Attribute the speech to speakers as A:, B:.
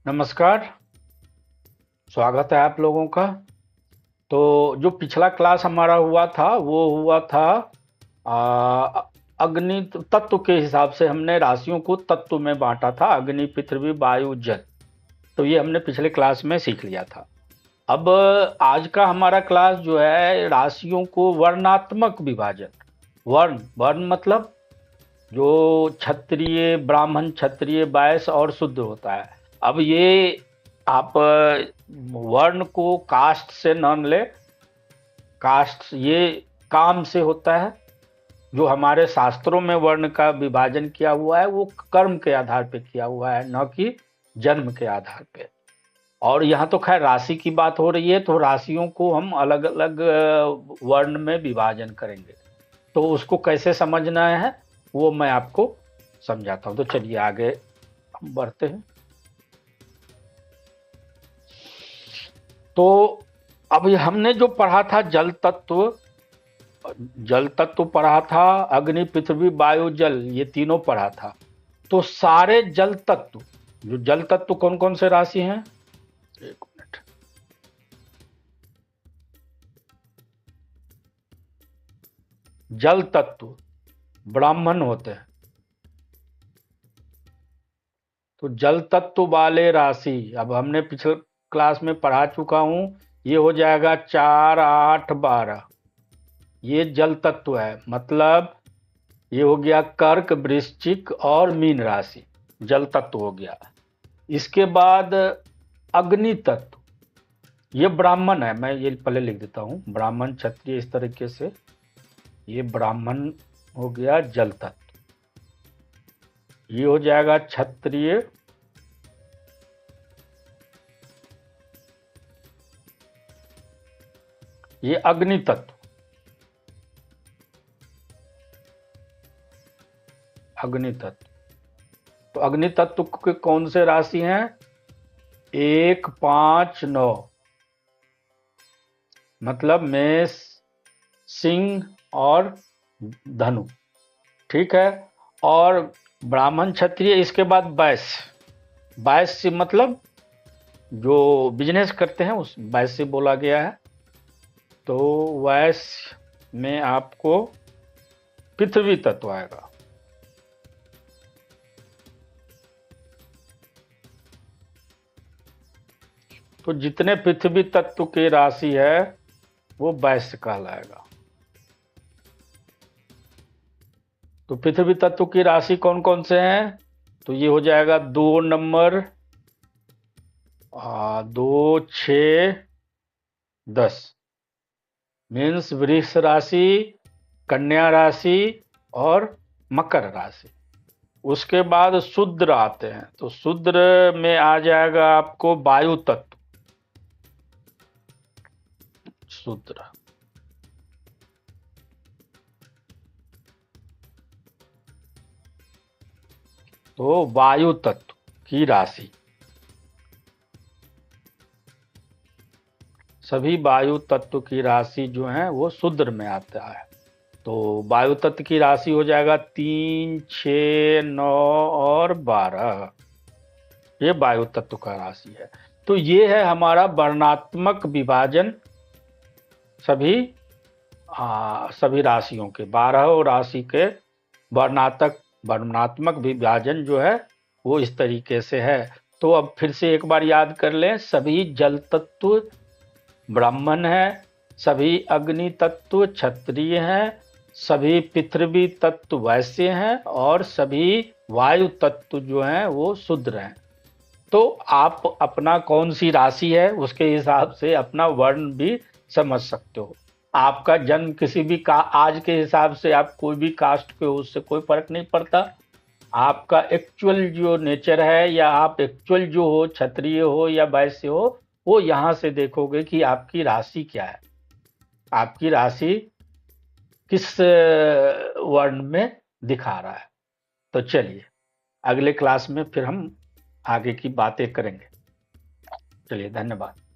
A: नमस्कार। स्वागत है आप लोगों का। तो जो पिछला क्लास हमारा हुआ था वो हुआ था आ, अग्नि तत्व के हिसाब से हमने राशियों को तत्व में बांटा था, अग्नि पृथ्वी वायु जल। तो ये हमने पिछले क्लास में सीख लिया था। अब आज का हमारा क्लास जो है राशियों को वर्णात्मक विभाजन। वर्ण वर्ण मतलब जो क्षत्रिय ब्राह्मण क्षत्रिय वैश्य और शूद्र होता है। अब ये आप वर्ण को कास्ट से न ले। कास्ट ये काम से होता है। जो हमारे शास्त्रों में वर्ण का विभाजन किया हुआ है वो कर्म के आधार पे किया हुआ है, न कि जन्म के आधार पे। और यहाँ तो खैर राशि की बात हो रही है, तो राशियों को हम अलग अलग वर्ण में विभाजन करेंगे। तो उसको कैसे समझना है वो मैं आपको समझाता हूँ। तो चलिए आगे हम बढ़ते हैं। तो अब ये हमने जो पढ़ा था जल तत्व पढ़ा था, अग्नि पृथ्वी वायु जल, ये तीनों पढ़ा था। तो सारे जल तत्व, जो जल तत्व कौन कौन से राशि हैं, एक मिनट। जल तत्व ब्राह्मण होते हैं। तो जल तत्व वाले राशि अब हमने पिछले क्लास में पढ़ा चुका हूं। ये हो जाएगा 4 8 12। ये जल तत्व है, मतलब ये हो गया कर्क वृश्चिक और मीन राशि, जल तत्व हो गया। इसके बाद अग्नि तत्व, ये ब्राह्मण है। मैं ये पहले लिख देता हूं, ब्राह्मण क्षत्रिय, इस तरीके से ये ब्राह्मण हो गया जल तत्व। ये हो जाएगा क्षत्रिय, ये अग्नि तत्व। अग्नि तत्व, तो अग्नि तत्व के कौन से राशि हैं, 1 5 9, मतलब मेष सिंह और धनु। ठीक है। और ब्राह्मण क्षत्रिय, इसके बाद वैश्य। वैश्य मतलब जो बिजनेस करते हैं उस वैश्य बोला गया है। तो वैश्य में आपको पृथ्वी तत्व आएगा। तो जितने पृथ्वी तत्व की राशि है वो वैश्य कहलाएगा। तो पृथ्वी तत्व की राशि कौन कौन से हैं, तो ये हो जाएगा 2 नंबर, 2 6 10, मीन्स वृष राशि, कन्या राशि और मकर राशि। उसके बाद शूद्र आते हैं। तो शूद्र में आ जाएगा आपको वायु तत्व। शूद्र, तो वायु तत्व की राशि, सभी वायु तत्व की राशि जो है वो शूद्र में आता है। तो वायु तत्व की राशि हो जाएगा 3 6 9 और 12। ये वायु तत्व का राशि है। तो ये है हमारा वर्णात्मक विभाजन सभी राशियों के, 12 राशि के वर्णात्मक विभाजन जो है वो इस तरीके से है। तो अब फिर से एक बार याद कर लें, सभी जल तत्व ब्राह्मण है, सभी अग्नि तत्व क्षत्रिय हैं, सभी पृथ्वी तत्व वैश्य हैं और सभी वायु तत्व जो हैं वो शूद्र हैं। तो आप अपना कौन सी राशि है उसके हिसाब से अपना वर्ण भी समझ सकते हो। आपका जन्म किसी भी का आज के हिसाब से आप कोई भी कास्ट के हो, उससे कोई फर्क नहीं पड़ता। आपका एक्चुअल जो नेचर है या आप एक्चुअल जो हो, क्षत्रिय हो या वैश्य हो, वो यहाँ से देखोगे कि आपकी राशि क्या है, आपकी राशि किस वर्ण में दिखा रहा है। तो चलिए अगले क्लास में फिर हम आगे की बातें करेंगे। चलिए, धन्यवाद।